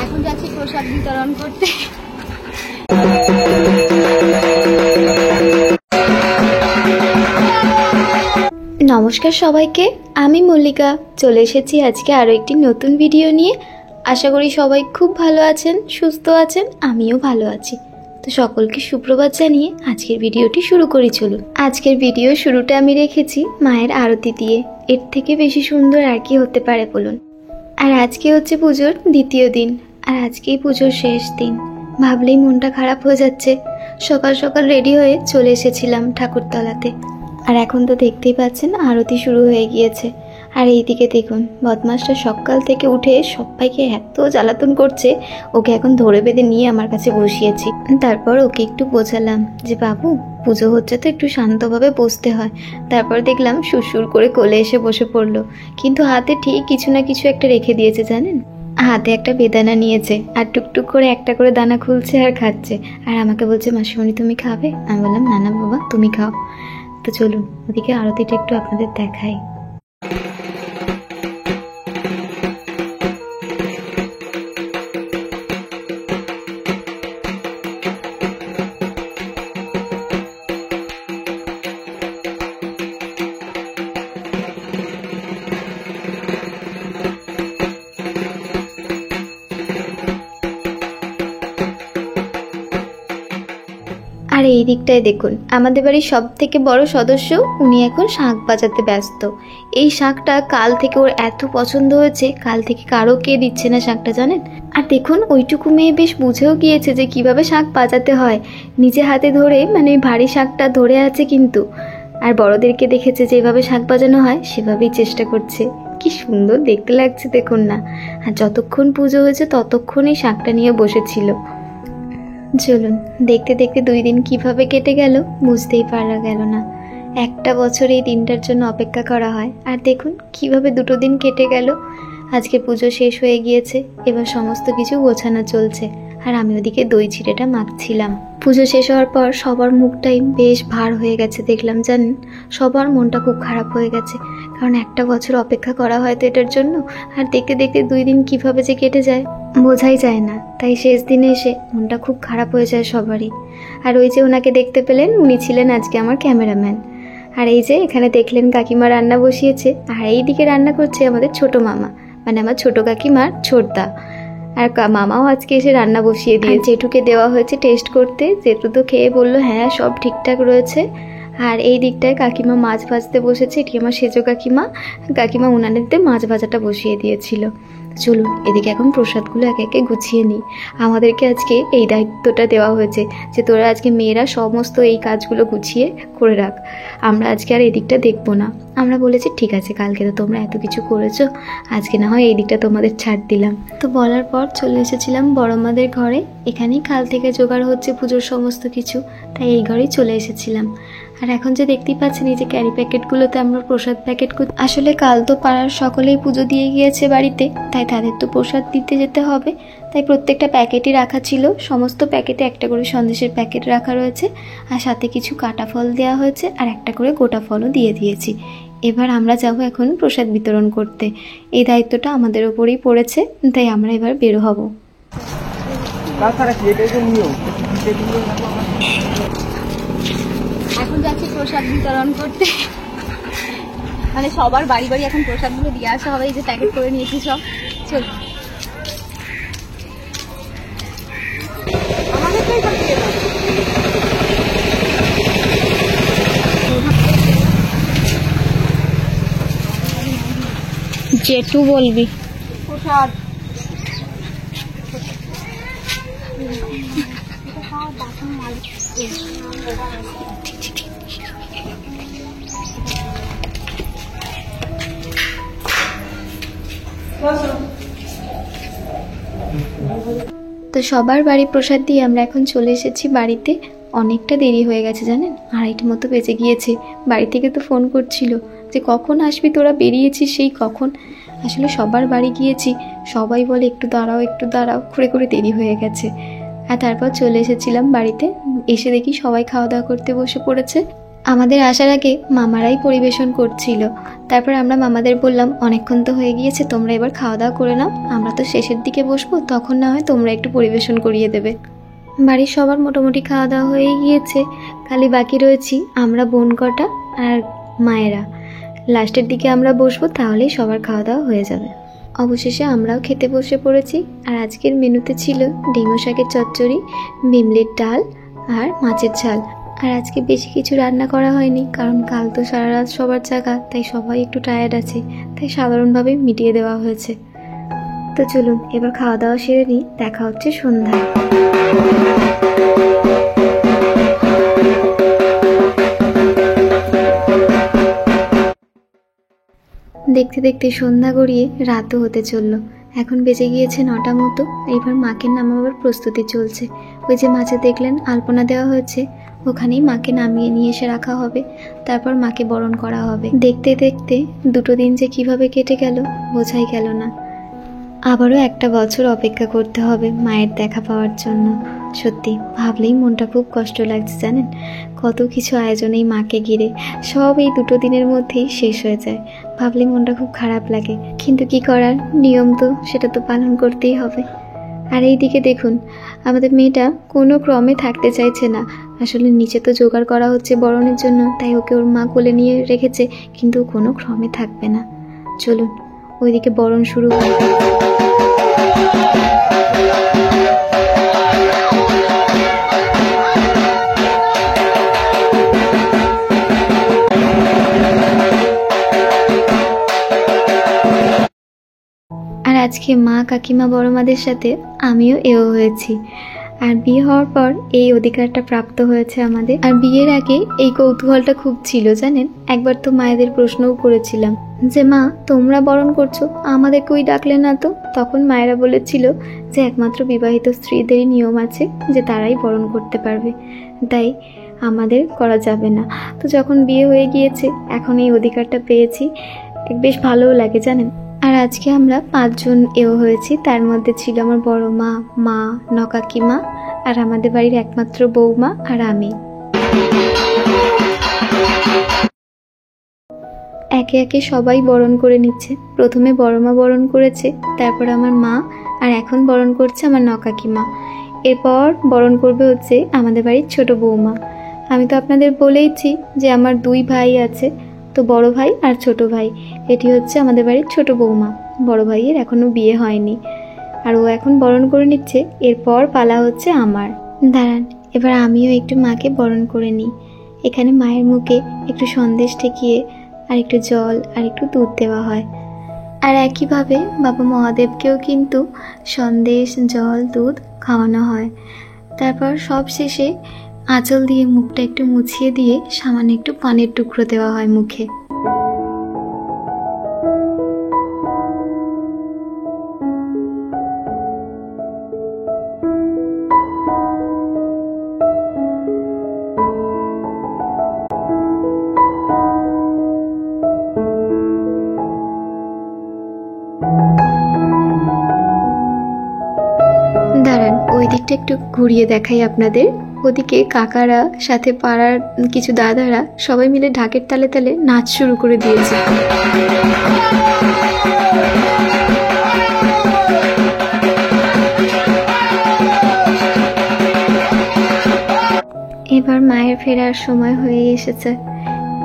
এখন যাচ্ছি প্রসাদ বিতরণ করতে। নমস্কার সবাইকে, আমি মল্লিকা চলে এসেছি আজকে আরও একটি নতুন ভিডিও নিয়ে। আশা করি সবাই খুব ভালো আছেন, সুস্থ আছেন, আমিও ভালো আছি। তো সকলকে সুপ্রভাত জানিয়ে আজকের ভিডিওটি শুরু করি চলুন। আজকের ভিডিও শুরুটা আমি রেখেছি মায়ের আরতি দিয়ে, এর থেকে বেশি সুন্দর আর কি হতে পারে বলুন। আর আজকে হচ্ছে পুজোর দ্বিতীয় দিন, আর আজকেই পুজোর শেষ দিন। ভাবলেই মনটা খারাপ হয়ে যাচ্ছে। সকাল সকাল রেডি হয়ে চলে এসেছিলাম ঠাকুরতলাতে, আর এখন তো দেখতেই পাচ্ছেন আরতি শুরু হয়ে গিয়েছে। আর এইদিকে দেখুন বদমাসটা সকাল থেকে উঠে সবাইকে এত জ্বালাতন করছে, ওকে এখন ধরে বেঁধে নিয়ে আমার কাছে বসিয়েছি। তারপর ওকে একটু বোঝালাম যে বাবু পুজো হচ্ছে তো একটু শান্তভাবে বসতে হয়। তারপর দেখলাম সুরসুর করে কোলে এসে বসে পড়লো, কিন্তু হাতে ঠিক কিছু না কিছু একটা রেখে দিয়েছে জানেন। হাতে একটা বেদানা নিয়েছে আর টুকটুক করে একটা করে দানা খুলছে আর খাচ্ছে। আর আমাকে বলছে মাসিমণি তুমি খাবে? আমি বললাম না না বাবা তুমি খাও। তো চলুন ওদিকে আরতিটা একটু আপনাদের দেখাই। আর এই দিকটায় দেখুন আমাদের বাড়ির সব থেকে বড় সদস্য, উনি এখন শাঁখ বাজাতে ব্যস্ত। এই শাঁখটা কাল থেকে ওর এত পছন্দ হয়েছে, কাল থেকে কারো কে দিচ্ছে না শাঁখটা জানেন। আর দেখুন ওইটুকু মেয়ে বেশ বুঝেও গিয়েছে যে কিভাবে শাঁখ বাজাতে হয়, নিজে হাতে ধরে মানে ভারী শাঁখটা ধরে আছে কিন্তু। আর বড়দেরকে দেখেছে যেভাবে শাঁখ বাজানো হয় সেভাবেই চেষ্টা করছে। কি সুন্দর দেখতে লাগছে দেখুন না। আর যতক্ষণ পুজো হয়েছে ততক্ষণই শাঁখটা নিয়ে বসেছিল। চলুন দেখতে দেখতে 2 দিন কিভাবে কেটে গেল বুঝতেই পারা গেল না। একটা বছর এই দিনটার জন্য অপেক্ষা করা হয়, আর দেখুন কিভাবে 2 দিন কেটে গেল। আজকে পুজো শেষ হয়ে গিয়েছে, এবার সমস্ত কিছু গোছানো চলছে। আর আমি ওদিকে দই চিড়েটা মাখছিলাম। পুজো শেষ হওয়ার পর সবার মুখটাই বেশ ভার হয়ে গেছে দেখলাম জানেন। সবার মনটা খুব খারাপ হয়ে গেছে, কারণ একটা বছর অপেক্ষা করা হয় তো এটার জন্য। আর দেখতে দেখতে 2 দিন কিভাবে যে কেটে যায় বোঝাই যায় না। তাই শেষ দিনে এসে মনটা খুব খারাপ হয়ে যায় সবারই। আর ওই যে ওনাকে দেখতে পেলেন, উনি ছিলেন আজকে আমার ক্যামেরাম্যান। আর এই যে এখানে দেখলেন কাকিমা রান্না বসিয়েছে, আর এই দিকে রান্না করছে আমাদের ছোট মামা, মানে আমার ছোট কাকিমার ছোটদা। আর মামাও আজকে এসে রান্না বসিয়ে দিয়ে জেঠুকে দেওয়া হয়েছে টেস্ট করতে। জেঠু তো খেয়ে বললো হ্যাঁ সব ঠিকঠাক রয়েছে। আর এই দিকটায় কাকিমা মাছ ভাজতে বসেছে, এটি আমার সেজো কাকিমা। কাকিমা উনানেতে মাছ ভাজাটা বসিয়ে দিয়েছিল। চলুন এদিকে এখন প্রসাদগুলো একে একে গুছিয়ে নিই। আমাদেরকে আজকে এই দায়িত্বটা দেওয়া হয়েছে যে তোরা আজকে মেয়েরা সমস্ত এই কাজগুলো গুছিয়ে করে রাখ, আমরা আজকে আর এদিকটা দেখবো না। আমরা বলেছি ঠিক আছে, কালকে তো তোমরা এত কিছু করেছো, আজকে না হয় এই দিকটা তোমাদের ছাড় দিলাম। তো বলার পর চলে এসেছিলাম বড়মাদের ঘরে। এখানেই কাল থেকে জোগাড় হচ্ছে পুজোর সমস্ত কিছু, তাই এই ঘরেই চলে এসেছিলাম। আর এখন যে দেখতেই পাচ্ছেন এই যে ক্যারি প্যাকেটগুলোতে আমরা প্রসাদ প্যাকেট আসলে কাল তো পাড়ার সকলেই পুজো দিয়ে গিয়েছে বাড়িতে, তাই তাদের তো প্রসাদ দিতে যেতে হবে। তাই প্রত্যেকটা প্যাকেটই রাখা ছিল, সমস্ত প্যাকেটে একটা করে সন্দেশের প্যাকেট রাখা রয়েছে, আর সাথে কিছু কাটা ফল দেওয়া হয়েছে, আর একটা করে গোটা ফলও দিয়ে দিয়েছি। এবার আমরা যাব এখন প্রসাদ বিতরণ করতে। এই দায়িত্বটা আমাদের ওপরেই পড়েছে, তাই আমরা এবার বের হব। এখন যাচ্ছি প্রসাদ বিতরণ করতে, মানে সবার বাড়ি বাড়ি এখন প্রসাদগুলো দিয়ে আসা হবে। এই যে প্যাকেট করে নিয়েছি সব। চল জেঠু বলবি প্রসাদ তো সবার বাড়ি প্রসাদ দিয়ে আমরা এখন চলে এসেছি বাড়িতে। অনেকটা দেরি হয়ে গেছে জানেন, 2:30 মতো বেজে গিয়েছে। বাড়ি থেকে তো ফোন করছিল যে কখন আসবি তোরা, বেরিয়েছিস সেই কখন। আসলে সবার বাড়ি গিয়েছি, সবাই বলে একটু দাঁড়াও করে করে দেরি হয়ে গেছে। আর তারপর চলে এসেছিলাম বাড়িতে। এসে দেখি সবাই খাওয়া দাওয়া করতে বসে পড়েছে। আমাদের আসার আগে মামারাই পরিবেশন করছিল। তারপর আমরা মামাদের বললাম, অনেকক্ষণ তো হয়ে গিয়েছে, তোমরা এবার খাওয়া দাওয়া করে নাও, আমরা তো শেষের দিকে বসবো, তখন না হয় তোমরা একটু পরিবেশন করিয়ে দেবে। বাড়ির সবার মোটামুটি খাওয়া দাওয়া হয়ে গিয়েছে, খালি বাকি রয়েছি আমরা বোন কটা আর মায়েরা। লাস্টের দিকে আমরা বসবো, তাহলেই সবার খাওয়া দাওয়া হয়ে যাবে। অবশেষে আমরাও খেতে বসে পড়েছি। আর আজকের মেনুতে ছিল ডিমো শাকের চচ্চড়ি, বিমলির ডাল আর মাছের ঝাল। আর আজকে বেশি কিছু রান্না করা হয়নি, কারণ কাল তো সারা রাত সবার জায়গা, তাই সবাই একটু টায়ার্ড আছে, তাই সাধারণভাবে মিটিয়ে দেওয়া হয়েছে। তো চলুন এবার খাওয়া দাওয়া সেরে নিই, দেখা হচ্ছে সন্ধ্যায়। দেখতে দেখতে সন্ধ্যা গড়িয়ে রাতও হতে চললো। এখন বেজে গিয়েছে 9টা মতো। এবার মাকে নামাবার প্রস্তুতি চলছে। ওই যে মাঝে দেখলেন আলপনা দেওয়া হয়েছে, ওখানেই মাকে নামিয়ে নিয়ে এসে রাখা হবে, তারপর মাকে বরণ করা হবে। দেখতে দেখতে 2টো দিন যে কিভাবে কেটে গেল বোঝাই গেল না। আবারও 1টা বছর অপেক্ষা করতে হবে মায়ের দেখা পাওয়ার জন্য। সত্যি ভাবলেই মনটা খুব কষ্ট লাগছে জানেন। কত কিছু আয়োজন এই মাকে ঘিরে, সব এই 2টো দিনের মধ্যেই শেষ হয়ে যায়। ভাবলেই মনটা খুব খারাপ লাগে, কিন্তু কি করার, নিয়ম তো, সেটা তো পালন করতেই হবে। আর এই দিকে দেখুন, আমাদের মেয়েটা কোনো ক্রমে থাকতে চাইছে না। আসলে নিচে তো জোগাড় করা হচ্ছে বরণের জন্য, তাই ওকে ওর মা কোলে নিয়ে রেখেছে, কিন্তু কোনো ক্রমে থাকবে না। চলুন ওইদিকে বরণ শুরু হয়। আর আজকে মা, কাকিমা, বড় মাদের সাথে আমিও এও হয়েছি। আর বিয়ে হওয়ার পর এই অধিকারটা প্রাপ্ত হয়েছে আমাদের। আর বিয়ের আগে এই কৌতূহলটা খুব ছিল জানেন। একবার তো মায়েদের প্রশ্নও করেছিলাম যে মা, তোমরা বরণ করছো, আমাদেরকেই ডাকলে না তো? তখন মায়েরা বলেছিল যে একমাত্র বিবাহিত স্ত্রীদেরই নিয়ম আছে যে তারাই বরণ করতে পারবে, তাই আমাদের করা যাবে না। তো যখন বিয়ে হয়ে গিয়েছে, এখন এই অধিকারটা পেয়েছি, বেশ ভালোও লাগে জানেন। আর আজকে আমরা 5 জন এও হয়েছি। তার মধ্যে ছিল আমার বড় মা, মা, নকাকিমা, আর আমাদের বাড়ির একমাত্র বৌমা আর আমি। একে একে সবাই বরণ করে নিচ্ছে। প্রথমে বড় মা বরণ করেছে, তারপর আমার মা, আর এখন বরণ করছে আমার নকাকিমা। এরপর বরণ করবে হচ্ছে আমাদের বাড়ির ছোট বৌমা। আমি তো আপনাদের বলেইছি যে আমার 2 ভাই আছে, তো বড় ভাই আর ছোট ভাই, এটি হচ্ছে আমাদের বাড়ির ছোট বৌমা। বড় ভাইয়ের এখনো বিয়ে হয়নি, আর ও এখন বরণ করে নিচ্ছে। এরপর পালা হচ্ছে আমার। দাঁড়ান, এবার আমিও একটু মাকে বরণ করে নিই। এখানে মায়ের মুখে একটু সন্দেশ ঠেকিয়ে আর একটু জল আর একটু দুধ দেওয়া হয়। আর একইভাবে বাবা মহাদেবকেও কিন্তু সন্দেশ, জল, দুধ খাওয়ানো হয়। তারপর সব শেষে আঁচল দিয়ে মুখটা একটু মুছিয়ে দিয়ে সামান্য একটু পানের টুকরো দেওয়া হয় মুখে। দাঁড়ান, ওই দিকটা একটু ঘুরিয়ে দেখাই আপনাদের। ওদিকে কাকারা, সাথে পাড়ার কিছু দাদারা সবাই মিলে ঢাকের তালে তালে নাচ শুরু করে দিয়েছে। এবার মায়ের ফেরার সময় হয়ে এসেছে।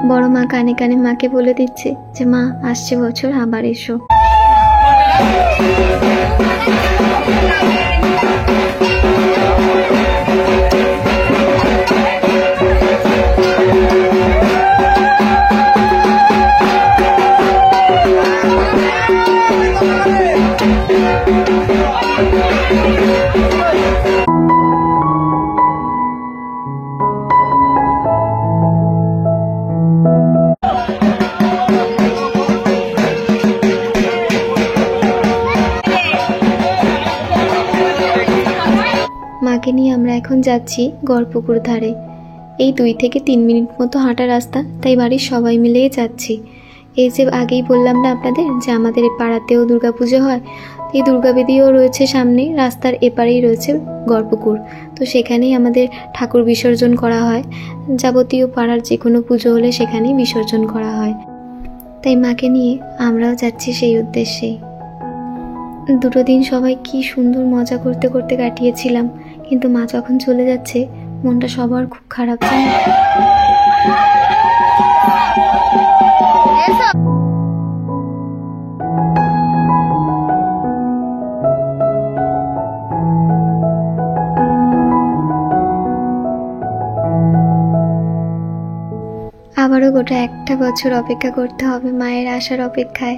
বড় মা কানে কানে মাকে বলে দিচ্ছে যে মা, আসছে বছর আবার এসো। মাকে নিয়ে আমরা এখন যাচ্ছি গড়পুকুর ধারে। এই 2 থেকে 3 মিনিট মতো হাঁটা রাস্তা, তাই বাড়ির সবাই মিলেই যাচ্ছি। এই যে আগেই বললাম না আপনাদের যে আমাদের এই পাড়াতেও দুর্গাপুজো হয়, এই দুর্গাবেদীও রয়েছে সামনে, রাস্তার এপারেই রয়েছে গড়পুকুর। তো সেখানেই আমাদের ঠাকুর বিসর্জন করা হয়। যাবতীয় পাড়ার যে কোনো পুজো হলে সেখানেই বিসর্জন করা হয়। তাই মাকে নিয়ে আমরাও যাচ্ছি সেই উদ্দেশ্যেই। দুটো দিন সবাই কি সুন্দর মজা করতে করতে কাটিয়েছিলাম, কিন্তু মা যখন চলে যাচ্ছে মনটা সবার খুব খারাপ, জানো। আবারও গোটা একটা বছর অপেক্ষা করতে হবে মায়ের আসার অপেক্ষায়।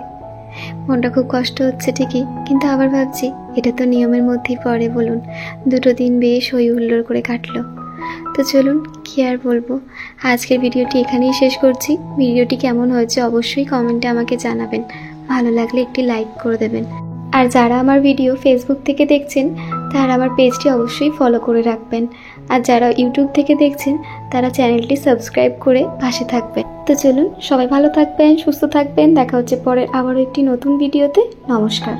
মনটা খুব কষ্ট হচ্ছে ঠিকই, কিন্তু আবার ভাবছি এটা তো নিয়মের মধ্যেই পড়ে, বলুন। দুটো দিন বেশ হই হুল্লোড় করে কাটলো। তো চলুন, কি আর বলবো, আজকের ভিডিওটি এখানেই শেষ করছি। ভিডিওটি কেমন হয়েছে অবশ্যই কমেন্টে আমাকে জানাবেন। ভালো লাগলে একটি লাইক করে দেবেন। আর যারা আমার ভিডিও ফেসবুক থেকে দেখছেন তারা আমার পেজটি অবশ্যই ফলো করে রাখবেন। আর যারা ইউটিউব থেকে দেখছেন তারা চ্যানেলটি সাবস্ক্রাইব করে পাশে থাকবেন। তো চলুন, সবাই ভালো থাকবেন, সুস্থ থাকবেন। দেখা হচ্ছে পরের আবারও একটি নতুন ভিডিওতে। নমস্কার।